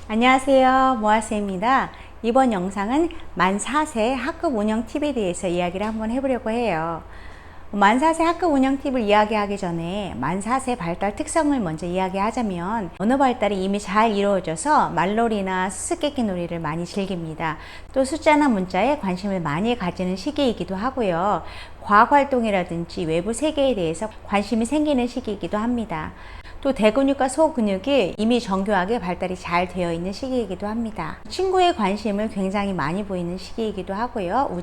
안녕하세요, 모아쌤입니다. 이번 영상은 만 4세 학급 운영 팁에 대해서 이야기를 한번 해보려고 해요. 만 4세 학급 운영 팁을 이야기하기 전에 만 4세 발달 특성을 먼저 이야기하자면 언어 발달이 이미 잘 이루어져서 말놀이나 수수께끼 놀이를 많이 즐깁니다. 또 숫자나 문자에 관심을 많이 가지는 시기이기도 하고요. 과학활동이라든지 외부 세계에 대해서 관심이 생기는 시기이기도 합니다. 또 대근육과 소근육이 이미 정교하게 발달이 잘 되어 있는 시기이기도 합니다. 친구의 관심을 굉장히 많이 보이는 시기이기도 하고요.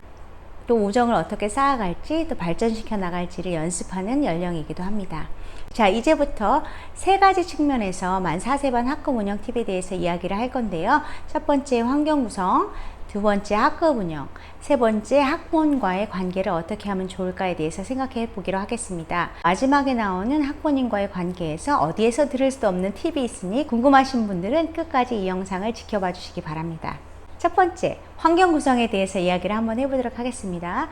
또 우정을 어떻게 쌓아갈지 또 발전시켜 나갈지를 연습하는 연령이기도 합니다. 자, 이제부터 세 가지 측면에서 만 4세반 학급 운영 팁에 대해서 이야기를 할 건데요. 첫 번째 환경 구성, 두 번째 학급 운영, 세 번째 학부모님과의 관계를 어떻게 하면 좋을까에 대해서 생각해 보기로 하겠습니다. 마지막에 나오는 학부모님과의 관계에서 어디에서 들을 수 없는 팁이 있으니 궁금하신 분들은 끝까지 이 영상을 지켜봐 주시기 바랍니다. 첫 번째, 환경 구성에 대해서 이야기를 한번 해보도록 하겠습니다.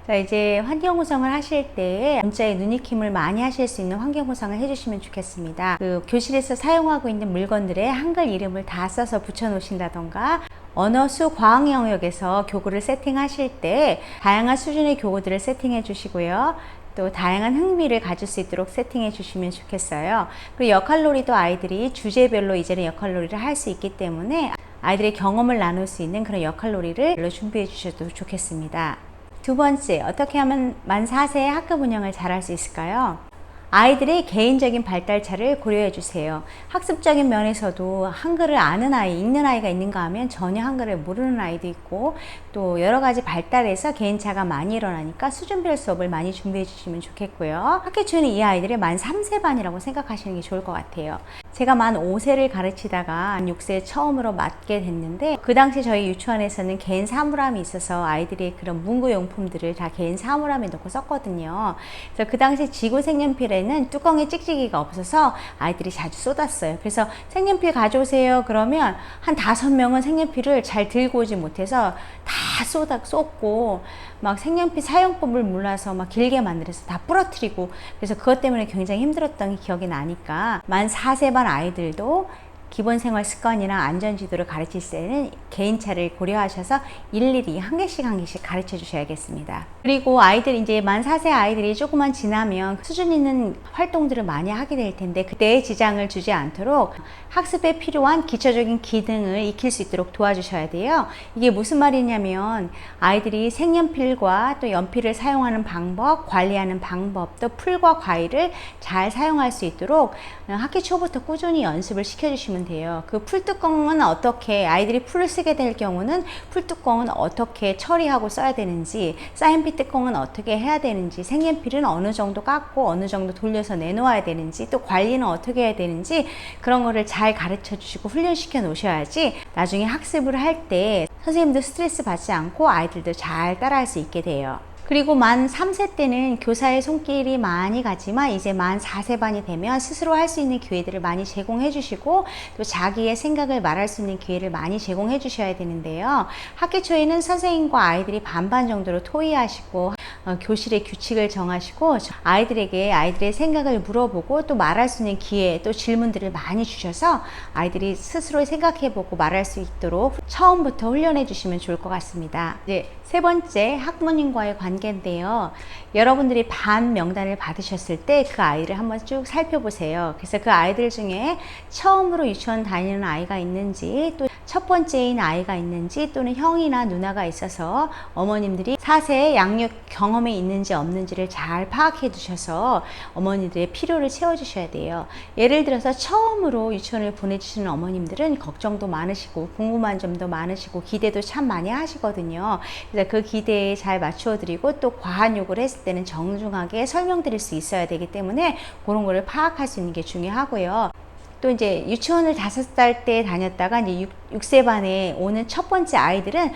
자, 이제 환경 구성을 하실 때 문자에 눈익힘을 많이 하실 수 있는 환경 구성을 해주시면 좋겠습니다. 교실에서 사용하고 있는 물건들의 한글 이름을 다 써서 붙여 놓으신다던가, 언어, 수, 과학 영역에서 교구를 세팅하실 때 다양한 수준의 교구들을 세팅해 주시고요. 또 다양한 흥미를 가질 수 있도록 세팅해 주시면 좋겠어요. 그리고 역할놀이도 아이들이 주제별로 이제는 역할놀이를 할 수 있기 때문에 아이들의 경험을 나눌 수 있는 그런 역할놀이를 준비해 주셔도 좋겠습니다. 두 번째, 어떻게 하면 만 4세의 학급 운영을 잘할 수 있을까요? 아이들의 개인적인 발달차를 고려해 주세요. 학습적인 면에서도 한글을 아는 아이, 읽는 아이가 있는가 하면 전혀 한글을 모르는 아이도 있고, 또 여러 가지 발달에서 개인차가 많이 일어나니까 수준별 수업을 많이 준비해 주시면 좋겠고요. 학기 초에는 이 아이들을 만 3세반이라고 생각하시는 게 좋을 것 같아요. 제가 만 5세를 가르치다가 만 6세에 처음으로 맡게 됐는데, 그 당시 저희 유치원에서는 개인 사물함이 있어서 아이들이 그런 문구용품들을 다 개인 사물함에 넣고 썼거든요. 그래서 그 당시 지구 색연필에는 뚜껑에 찍찍이가 없어서 아이들이 자주 쏟았어요. 그래서 색연필 가져오세요 그러면 한 5명은 색연필을 잘 들고 오지 못해서 다 쏟고, 막 색연필 사용법을 몰라서 막 길게 만들어서 다 부러뜨리고, 그래서 그것 때문에 굉장히 힘들었던 기억이 나니까 만 4세반 아이들도 기본 생활 습관이나 안전 지도를 가르칠 때는 개인차를 고려하셔서 일일이 한 개씩 가르쳐 주셔야겠습니다. 그리고 아이들 이제 만 4세 아이들이 조금만 지나면 수준 있는 활동들을 많이 하게 될 텐데, 그때의 지장을 주지 않도록 학습에 필요한 기초적인 기능을 익힐 수 있도록 도와주셔야 돼요. 이게 무슨 말이냐면 아이들이 색연필과 또 연필을 사용하는 방법, 관리하는 방법, 또 풀과 과일을 잘 사용할 수 있도록 학기 초부터 꾸준히 연습을 시켜주시면 돼요. 그 풀뚜껑은 어떻게, 아이들이 풀을 쓰게 될 경우는 풀뚜껑은 어떻게 처리하고 써야 되는지, 사인펜 뚜껑은 어떻게 해야 되는지, 색연필은 어느 정도 깎고 어느 정도 돌려서 내놓아야 되는지, 또 관리는 어떻게 해야 되는지, 그런 거를 잘 가르쳐 주시고 훈련시켜 놓으셔야지 나중에 학습을 할 때 선생님도 스트레스 받지 않고 아이들도 잘 따라할 수 있게 돼요. 그리고 만 3세 때는 교사의 손길이 많이 가지만 이제 만 4세반이 되면 스스로 할 수 있는 기회들을 많이 제공해 주시고, 또 자기의 생각을 말할 수 있는 기회를 많이 제공해 주셔야 되는데요. 학기 초에는 선생님과 아이들이 반반 정도로 토의하시고 교실의 규칙을 정하시고 아이들에게 아이들의 생각을 물어보고 또 말할 수 있는 기회, 또 질문들을 많이 주셔서 아이들이 스스로 생각해보고 말할 수 있도록 처음부터 훈련해 주시면 좋을 것 같습니다. 네, 세 번째, 학부모님과의 관계인데요. 여러분들이 반 명단을 받으셨을 때 그 아이를 한번 쭉 살펴보세요. 그래서 그 아이들 중에 처음으로 유치원 다니는 아이가 있는지, 또 첫 번째인 아이가 있는지, 또는 형이나 누나가 있어서 어머님들이 4세 양육 경험이 있는지 없는지를 잘 파악해 두셔서 어머니들의 필요를 채워주셔야 돼요. 예를 들어서 처음으로 유치원을 보내주시는 어머님들은 걱정도 많으시고 궁금한 점도 많으시고 기대도 참 많이 하시거든요. 그래서 그 기대에 잘 맞추어 드리고, 또 과한 요구를 했을 때는 정중하게 설명드릴 수 있어야 되기 때문에 그런 거를 파악할 수 있는 게 중요하고요. 또 이제 유치원을 5살 때 다녔다가 이제 6세반에 오는 첫 번째 아이들은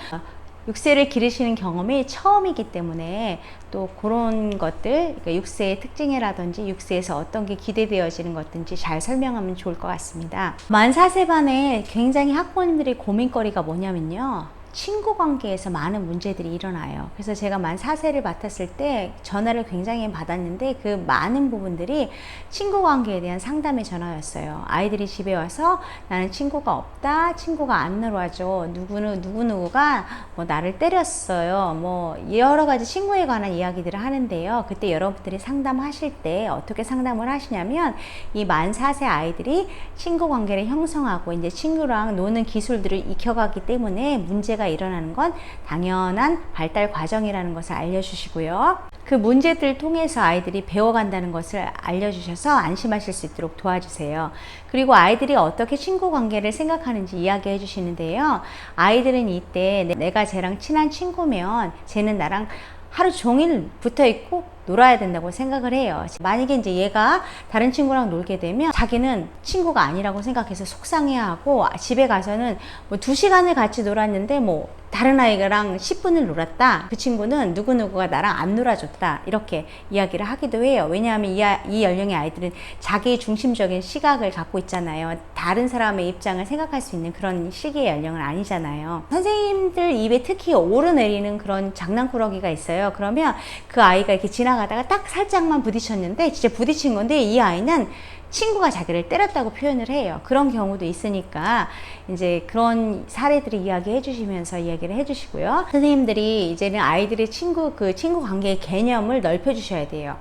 6세를 기르시는 경험이 처음이기 때문에 또 그런 것들, 그러니까 6세의 특징이라든지 6세에서 어떤 게 기대되어지는 것든지 잘 설명하면 좋을 것 같습니다. 만 4세반에 굉장히 학부모님들이 고민거리가 뭐냐면요, 친구 관계에서 많은 문제들이 일어나요. 그래서 제가 만 4세를 맡았을 때 전화를 굉장히 받았는데 그 많은 부분들이 친구 관계에 대한 상담의 전화였어요. 아이들이 집에 와서 나는 친구가 없다, 친구가 안 놀아줘, 누구누구가 뭐 나를 때렸어요, 뭐 여러 가지 친구에 관한 이야기들을 하는데요. 그때 여러분들이 상담하실 때 어떻게 상담을 하시냐면 이 만 4세 아이들이 친구 관계를 형성하고 이제 친구랑 노는 기술들을 익혀가기 때문에 문제가 일어나는 건 당연한 발달 과정이라는 것을 알려주시고요. 그 문제들을 통해서 아이들이 배워간다는 것을 알려주셔서 안심하실 수 있도록 도와주세요. 그리고 아이들이 어떻게 친구 관계를 생각하는지 이야기해 주시는데요. 아이들은 이때 내가 쟤랑 친한 친구면 쟤는 나랑 하루 종일 붙어 있고 놀아야 된다고 생각을 해요. 만약에 이제 얘가 다른 친구랑 놀게 되면 자기는 친구가 아니라고 생각해서 속상해하고 집에 가서는 뭐 2시간을 같이 놀았는데 뭐 다른 아이랑 10분을 놀았다. 그 친구는 누구누구가 나랑 안 놀아줬다. 이렇게 이야기를 하기도 해요. 왜냐하면 이 연령의 아이들은 자기 중심적인 시각을 갖고 있잖아요. 다른 사람의 입장을 생각할 수 있는 그런 시기의 연령은 아니잖아요. 선생님들 입에 특히 오르내리는 그런 장난꾸러기가 있어요. 그러면 그 아이가 이렇게 지나가다가 딱 살짝만 부딪혔는데 진짜 부딪힌 건데 이 아이는 친구가 자기를 때렸다고 표현을 해요. 그런 경우도 있으니까 이제 그런 사례들을 이야기해 주시면서 이야기를 해 주시고요. 선생님들이 이제는 아이들의 친구 관계의 개념을 넓혀 주셔야 돼요.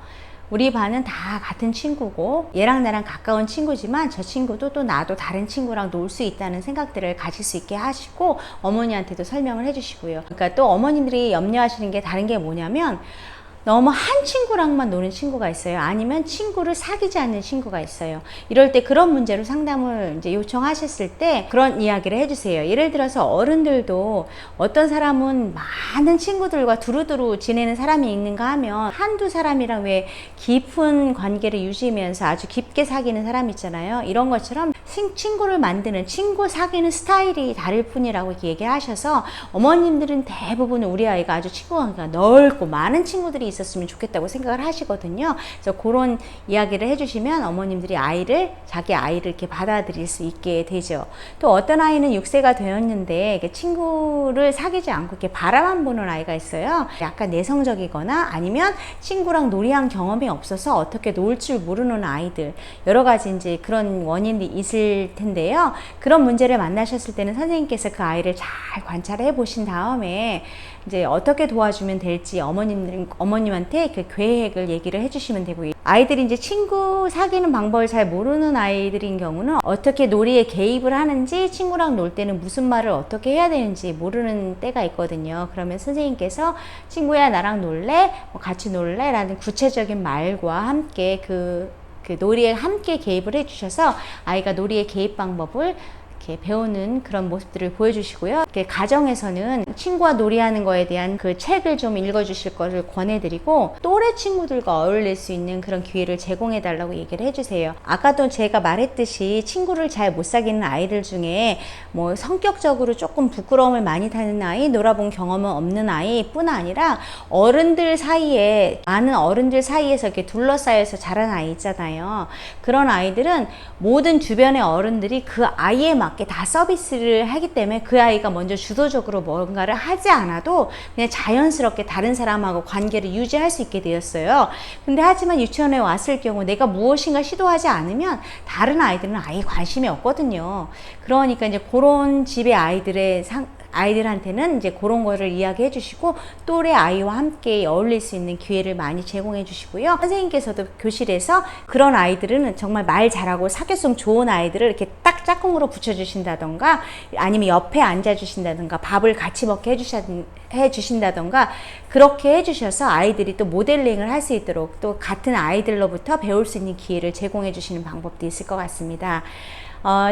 우리 반은 다 같은 친구고 얘랑 나랑 가까운 친구지만 저 친구도 또 나도 다른 친구랑 놀 수 있다는 생각들을 가질 수 있게 하시고 어머니한테도 설명을 해 주시고요. 그러니까 또 어머님들이 염려하시는 게 다른 게 뭐냐면 너무 한 친구랑만 노는 친구가 있어요. 아니면 친구를 사귀지 않는 친구가 있어요. 이럴 때 그런 문제로 상담을 이제 요청하셨을 때 그런 이야기를 해주세요. 예를 들어서 어른들도 어떤 사람은 많은 친구들과 두루두루 지내는 사람이 있는가 하면 한두 사람이랑 왜 깊은 관계를 유지하면서 아주 깊게 사귀는 사람 있잖아요. 이런 것처럼 친구를 만드는 친구 사귀는 스타일이 다를 뿐이라고 이렇게 얘기하셔서 어머님들은 대부분 우리 아이가 아주 친구 관계가 넓고 많은 친구들이 있었으면 좋겠다고 생각을 하시거든요. 그래서 그런 이야기를 해주시면 어머님들이 자기 아이를 이렇게 받아들일 수 있게 되죠. 또 어떤 아이는 6세가 되었는데 친구를 사귀지 않고 이렇게 바라만 보는 아이가 있어요. 약간 내성적이거나 아니면 친구랑 놀이한 경험이 없어서 어떻게 놀 줄 모르는 아이들, 여러 가지 이제 그런 원인이 있을 텐데요. 그런 문제를 만나셨을 때는 선생님께서 그 아이를 잘 관찰해 보신 다음에 이제 어떻게 도와주면 될지 어머님한테 그 계획을 얘기를 해주시면 되고요. 아이들이 이제 친구 사귀는 방법을 잘 모르는 아이들인 경우는 어떻게 놀이에 개입을 하는지, 친구랑 놀 때는 무슨 말을 어떻게 해야 되는지 모르는 때가 있거든요. 그러면 선생님께서 친구야 나랑 놀래? 뭐 같이 놀래? 라는 구체적인 말과 함께 그 놀이에 함께 개입을 해주셔서 아이가 놀이의 개입 방법을 이렇게 배우는 그런 모습들을 보여주시고요. 이렇게 가정에서는 친구와 놀이하는 거에 대한 그 책을 좀 읽어주실 거를 권해드리고 또래 친구들과 어울릴 수 있는 그런 기회를 제공해달라고 얘기를 해주세요. 아까도 제가 말했듯이 친구를 잘 못 사귀는 아이들 중에 뭐 성격적으로 조금 부끄러움을 많이 타는 아이, 놀아본 경험은 없는 아이뿐 아니라 많은 어른들 사이에서 이렇게 둘러싸여서 자란 아이 있잖아요. 그런 아이들은 모든 주변의 어른들이 그 아이에 맞게 다 서비스를 하기 때문에 그 아이가 먼저 주도적으로 뭔가를 하지 않아도 그냥 자연스럽게 다른 사람하고 관계를 유지할 수 있게 되었어요. 근데 하지만 유치원에 왔을 경우 내가 무엇인가 시도하지 않으면 다른 아이들은 아예 관심이 없거든요. 그러니까 이제 그런 집의 아이들한테는 이제 그런 거를 이야기해 주시고 또래 아이와 함께 어울릴 수 있는 기회를 많이 제공해 주시고요. 선생님께서도 교실에서 그런 아이들은 정말 말 잘하고 사교성 좋은 아이들을 이렇게 딱 짝꿍으로 붙여주신다던가 아니면 옆에 앉아주신다던가 밥을 같이 먹게 해주신다던가 그렇게 해주셔서 아이들이 또 모델링을 할 수 있도록 또 같은 아이들로부터 배울 수 있는 기회를 제공해 주시는 방법도 있을 것 같습니다.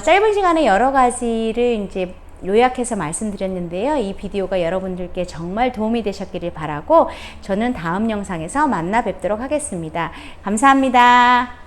짧은 시간에 여러 가지를 이제 요약해서 말씀드렸는데요. 이 비디오가 여러분들께 정말 도움이 되셨기를 바라고 저는 다음 영상에서 만나 뵙도록 하겠습니다. 감사합니다.